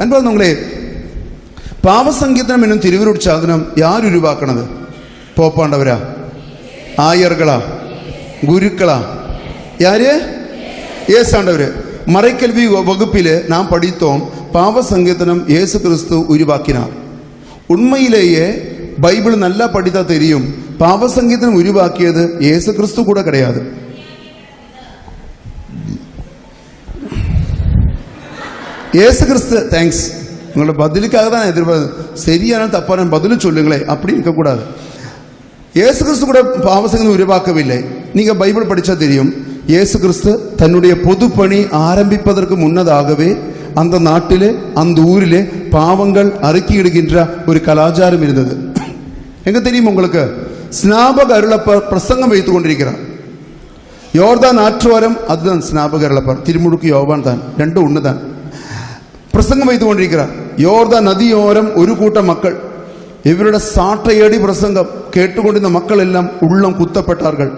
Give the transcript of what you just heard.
അൻപത് പാപസങ്കീർത്തനം എന്നും തിരുവരുട്സാധനം യാരുരുവാക്കണത്? പോപ്പാണ്ടവരാ? ആയറുകളാ? ഗുരുക്കളാ? யாரு? ஏசாண்டவர். மறைக்கல்வி வகுப்பில் நாம் படித்தோம், பாவசங்கீர்த்தனம் இயேசு கிறிஸ்து உருவாக்கினார். உண்மையிலேயே பைபிள் நல்லா படித்தா தெரியும், பாவசங்கீர்த்தனம் உருவாக்கியது இயேசு கிறிஸ்து கூட கிடையாது. இயேசு கிறிஸ்து தேங்க்ஸ், உங்களோட பதிலுக்காக தான் எதிர்பார்த்து. சரியான தப்பான பதில் சொல்லுங்களே, அப்படி இருக்கக்கூடாது. இயேசு கிறிஸ்து கூட பாவசங்கீர்த்தனம் உருவாக்கவில்லை. நீங்க பைபிள் படிச்சா தெரியும், இயேசு கிறிஸ்து தன்னுடைய பொது பணி ஆரம்பிப்பதற்கு முன்னதாகவே அந்த நாட்டிலே அந்த ஊரிலே பாவங்கள் அறிக்கையிடுகின்ற ஒரு கலாச்சாரம் இருந்தது. எங்க தெரியும் உங்களுக்கு? ஸ்நாபக அருளப்பர் பிரசங்கம் வைத்துக் கொண்டிருக்கிறார். யோர்தான் ஆற்றுவாரம், அதுதான் ஸ்நாபக அருளப்பர். திருமுழுக்கு யோவான் தான், ரெண்டும் ஒண்ணுதான். பிரசங்கம் வைத்துக் கொண்டிருக்கிறார். யோர்தான் நதியோரம் ஒரு கூட்டம் மக்கள், இவருடைய சாட்டையடி பிரசங்கம் கேட்டுக்கொண்டிருந்த மக்கள் எல்லாம் உள்ளம் குத்தப்பட்டார்கள்.